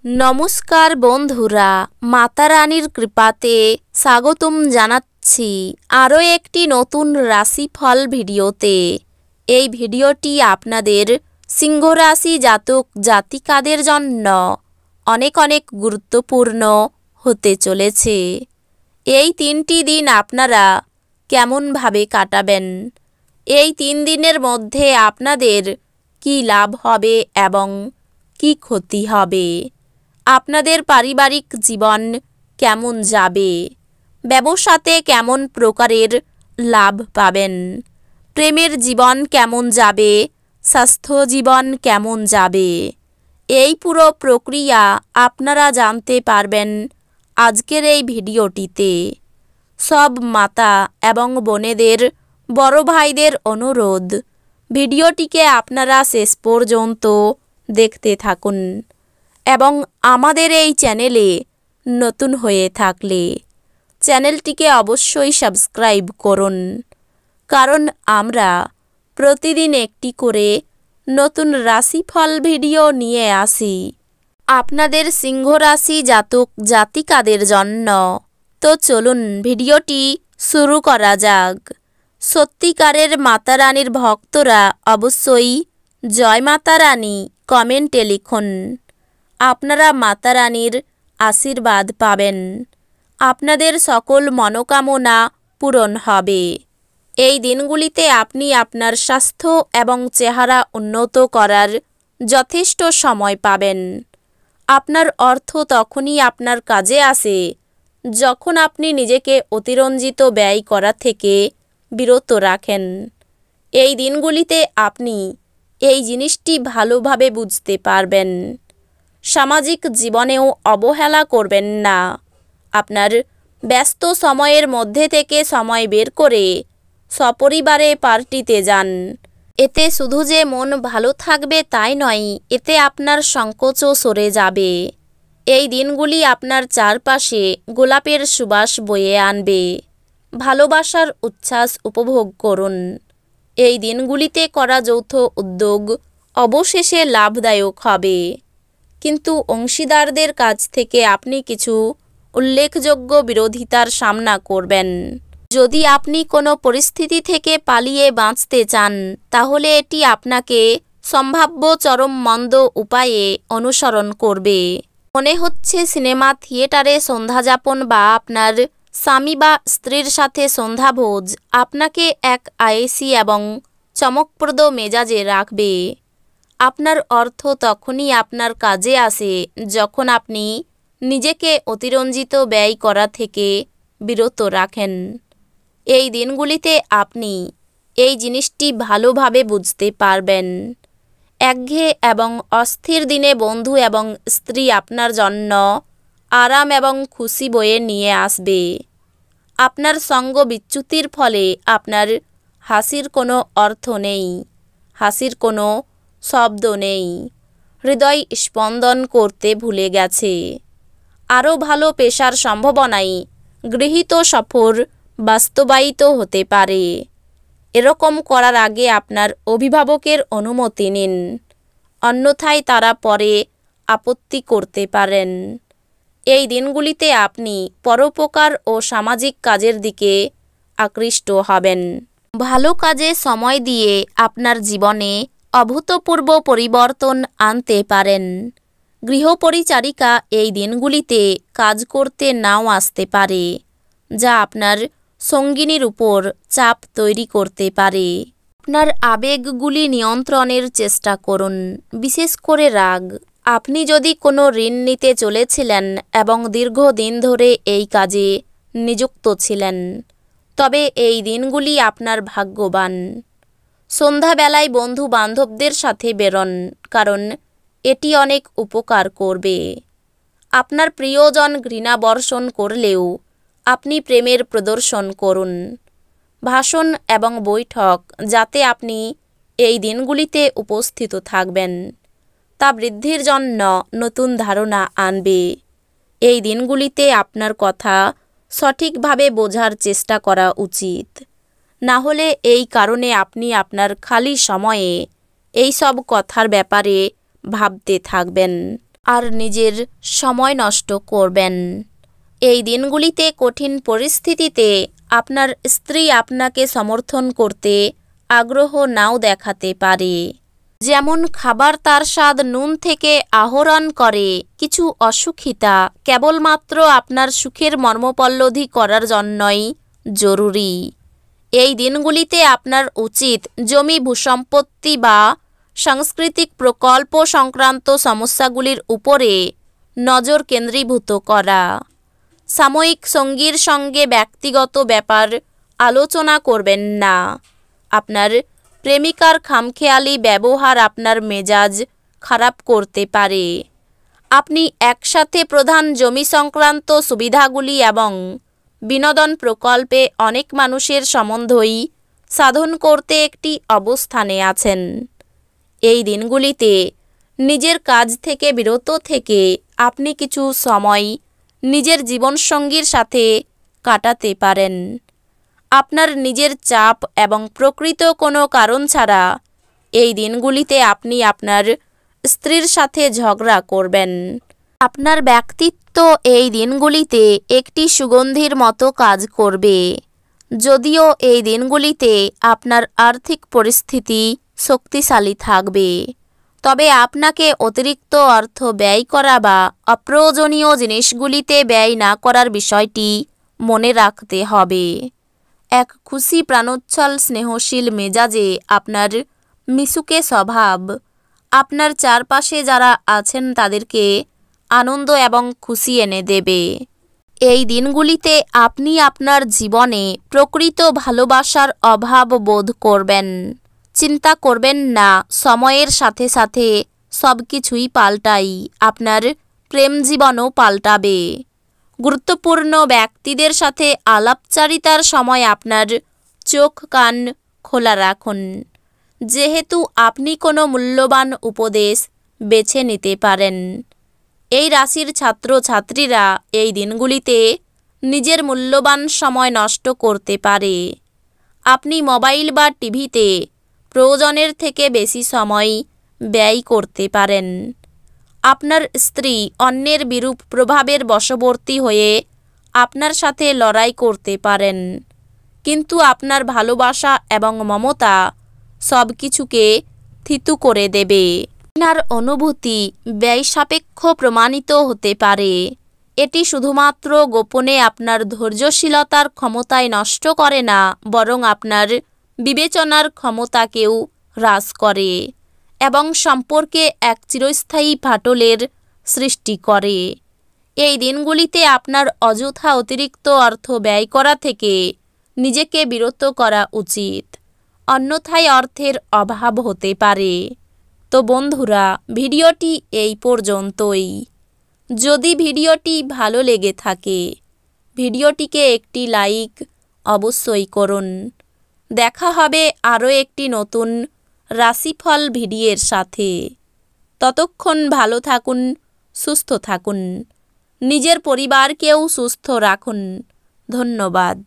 নমস্কার বন্ধুরা, মাতা রানীর কৃপাতে স্বাগতম জানাচ্ছি আরও একটি নতুন রাশিফল ভিডিওতে। এই ভিডিওটি আপনাদের সিংহ রাশি জাতক জাতিকাদের জন্য অনেক অনেক গুরুত্বপূর্ণ হতে চলেছে। এই 3টি দিন আপনারা কেমনভাবে কাটাবেন, এই 3 দিনের মধ্যে আপনাদের কি লাভ হবে এবং কি ক্ষতি হবে, আপনাদের পারিবারিক জীবন কেমন যাবে, ব্যবসাতে কেমন প্রকারের লাভ পাবেন, প্রেমের জীবন কেমন যাবে, স্বাস্থ্য জীবন কেমন যাবে, এই পুরো প্রক্রিয়া আপনারা জানতে পারবেন আজকের এই ভিডিওটিতে। সব মাতা এবং বোনেদের, বড় ভাইদের অনুরোধ, ভিডিওটিকে আপনারা শেষ পর্যন্ত দেখতে থাকুন এবং আমাদের এই চ্যানেলে নতুন হয়ে থাকলে চ্যানেলটিকে অবশ্যই সাবস্ক্রাইব করুন, কারণ আমরা প্রতিদিন একটি করে নতুন রাশিফল ভিডিও নিয়ে আসি আপনাদের সিংহ রাশি জাতক জাতিকাদের জন্য। তো চলুন ভিডিওটি শুরু করা যাক। সত্যিকারের মাতা রানীর ভক্তরা অবশ্যই জয় মাতা রানী কমেন্টে লিখুন। আপনারা মাতা রানীর আশীর্বাদ পাবেন, আপনাদের সকল মনোকামনা পূরণ হবে। এই দিনগুলিতে আপনি আপনার স্বাস্থ্য এবং চেহারা উন্নত করার যথেষ্ট সময় পাবেন। আপনার অর্থ তখনই আপনার কাজে আসে যখন আপনি নিজেকে অতিরঞ্জিত ব্যয় করা থেকে বিরত রাখেন। এই দিনগুলিতে আপনি এই জিনিসটি ভালোভাবে বুঝতে পারবেন। সামাজিক জীবনেও অবহেলা করবেন না। আপনার ব্যস্ত সময়ের মধ্যে থেকে সময় বের করে সপরিবারে পার্টিতে যান। এতে শুধু যে মন ভালো থাকবে তাই নয়, এতে আপনার সংকোচও সরে যাবে। এই দিনগুলি আপনার চারপাশে গোলাপের সুবাস বয়ে আনবে। ভালোবাসার উচ্ছ্বাস উপভোগ করুন। এই দিনগুলিতে করা যৌথ উদ্যোগ অবশেষে লাভদায়ক হবে, কিন্তু অংশীদারদের কাছ থেকে আপনি কিছু উল্লেখযোগ্য বিরোধিতার সামনা করবেন। যদি আপনি কোনো পরিস্থিতি থেকে পালিয়ে বাঁচতে চান, তাহলে এটি আপনাকে সম্ভাব্য চরম মন্দ উপায়ে অনুসরণ করবে। মনে হচ্ছে সিনেমা থিয়েটারে সন্ধ্যাযাপন বা আপনার স্বামী বা স্ত্রীর সাথে সন্ধ্যাভোজ আপনাকে এক আয়েসি এবং চমকপ্রদ মেজাজে রাখবে। আপনার অর্থ তখনই আপনার কাজে আসে যখন আপনি নিজেকে অতিরঞ্জিত ব্যয় করা থেকে বিরত রাখেন। এই দিনগুলিতে আপনি এই জিনিসটি ভালোভাবে বুঝতে পারবেন। একঘেয়ে এবং অস্থির দিনে বন্ধু এবং স্ত্রী আপনার জন্য আরাম এবং খুশি বয়ে নিয়ে আসবে। আপনার সঙ্গ বিচ্যুতির ফলে আপনার হাসির কোনো অর্থ নেই, হাসির কোনো শব্দ নেই, হৃদয় স্পন্দন করতে ভুলে গেছে। আরও ভালো পেশার সম্ভাবনায় গৃহীত সফর বাস্তবায়িত হতে পারে। এরকম করার আগে আপনার অভিভাবকের অনুমতি নিন, অন্যথায় তারা পরে আপত্তি করতে পারেন। এই দিনগুলিতে আপনি পরোপকার ও সামাজিক কাজের দিকে আকৃষ্ট হবেন। ভালো কাজে সময় দিয়ে আপনার জীবনে অভূতপূর্ব পরিবর্তন আনতে পারেন। গৃহপরিচারিকা এই দিনগুলিতে কাজ করতে নাও আসতে পারে, যা আপনার সঙ্গিনীর উপর চাপ তৈরি করতে পারে। আপনার আবেগগুলি নিয়ন্ত্রণের চেষ্টা করুন, বিশেষ করে রাগ। আপনি যদি কোনো ঋণ নিতে চলেছিলেন এবং দীর্ঘদিন ধরে এই কাজে নিযুক্ত ছিলেন, তবে এই দিনগুলি আপনার ভাগ্যবান। সন্ধ্যাবেলায় বন্ধু বান্ধবদের সাথে বেরোন, কারণ এটি অনেক উপকার করবে। আপনার প্রিয়জন ঘৃণা বর্ষণ করলেও আপনি প্রেমের প্রদর্শন করুন। ভাষণ এবং বৈঠক যাতে আপনি এই দিনগুলিতে উপস্থিত থাকবেন, তা বৃদ্ধির জন্য নতুন ধারণা আনবে। এই দিনগুলিতে আপনার কথা সঠিকভাবে বোঝার চেষ্টা করা উচিত, না হলে এই কারণে আপনি আপনার খালি সময়ে এই সব কথার ব্যাপারে ভাবতে থাকবেন। আর নিজের সময় নষ্ট করবেন। এই দিনগুলিতে কঠিন পরিস্থিতিতে আপনার স্ত্রী আপনাকে সমর্থন করতে আগ্রহ নাও দেখাতে পারে। যেমন খাবার তার স্বাদ নুন থেকে আহরণ করে, কিছু অসুখিতা কেবলমাত্র আপনার সুখের মর্মপল্লবী করার জন্যই জরুরি। এই দিনগুলিতে আপনার উচিত জমি ভূসম্পত্তি বা সাংস্কৃতিক প্রকল্প সংক্রান্ত সমস্যাগুলির উপরে নজর কেন্দ্রীভূত করা। সাময়িক সঙ্গীর সঙ্গে ব্যক্তিগত ব্যাপার আলোচনা করবেন না। আপনার প্রেমিকার খামখেয়ালি ব্যবহার আপনার মেজাজ খারাপ করতে পারে। আপনি একসাথে প্রধান জমি সংক্রান্ত সুবিধাগুলি এবং বিনোদন প্রকল্পে অনেক মানুষের সম্বন্ধই সাধন করতে একটি অবস্থানে আছেন। এই দিনগুলিতে নিজের কাজ থেকে বিরত থেকে আপনি কিছু সময় নিজের জীবনসঙ্গীর সাথে কাটাতে পারেন। আপনার নিজের চাপ এবং প্রকৃত কোনো কারণ ছাড়া এই দিনগুলিতে আপনি আপনার স্ত্রীর সাথে ঝগড়া করবেন। আপনার ব্যক্তিত্ব এই দিনগুলিতে একটি সুগন্ধির মতো কাজ করবে। যদিও এই দিনগুলিতে আপনার আর্থিক পরিস্থিতি শক্তিশালী থাকবে, তবে আপনাকে অতিরিক্ত অর্থ ব্যয় করা বা অপ্রয়োজনীয় জিনিসগুলিতে ব্যয় না করার বিষয়টি মনে রাখতে হবে। এক খুশি প্রাণোচ্ছল স্নেহশীল মেজাজে আপনার মিশুকে স্বভাব আপনার চারপাশে যারা আছেন তাদেরকে আনন্দ এবং খুশি এনে দেবে। এই দিনগুলিতে আপনি আপনার জীবনে প্রকৃত ভালোবাসার অভাব বোধ করবেন। চিন্তা করবেন না, সময়ের সাথে সাথে সব কিছুই পাল্টায়, আপনার প্রেম জীবনও পাল্টাবে। গুরুত্বপূর্ণ ব্যক্তিদের সাথে আলাপচারিতার সময় আপনার চোখ কান খোলা রাখুন, যেহেতু আপনি কোনো মূল্যবান উপদেশ বেছে নিতে পারেন। এই রাশির ছাত্রছাত্রীরা এই দিনগুলিতে নিজের মূল্যবান সময় নষ্ট করতে পারে। আপনি মোবাইল বা টিভিতে প্রয়োজনের থেকে বেশি সময় ব্যয় করতে পারেন। আপনার স্ত্রী অন্যের বিরূপ প্রভাবের বশবর্তী হয়ে আপনার সাথে লড়াই করতে পারেন, কিন্তু আপনার ভালোবাসা এবং মমতা সব কিছুকে থিতু করে দেবে। আপনার অনুভূতি ব্যয়সাপেক্ষ প্রমাণিত হতে পারে। এটি শুধুমাত্র গোপনে আপনার ধৈর্যশীলতার ক্ষমতায় নষ্ট করে না, বরং আপনার বিবেচনার ক্ষমতাকেও হ্রাস করে এবং সম্পর্কে এক চিরস্থায়ী ফাটলের সৃষ্টি করে। এই দিনগুলিতে আপনার অযথা অতিরিক্ত অর্থ ব্যয় করা থেকে নিজেকে বিরত করা উচিত, অন্যথায় অর্থের অভাব হতে পারে। তো বন্ধুরা, ভিডিওটি এই পর্যন্তই। যদি ভিডিওটি ভালো লেগে থাকে ভিডিওটিকে একটি লাইক অবশ্যই করুন। দেখা হবে আরও একটি নতুন রাশিফল ভিডিওর সাথে। ততক্ষণ ভালো থাকুন, সুস্থ থাকুন, নিজের পরিবারকেও সুস্থ রাখুন। ধন্যবাদ।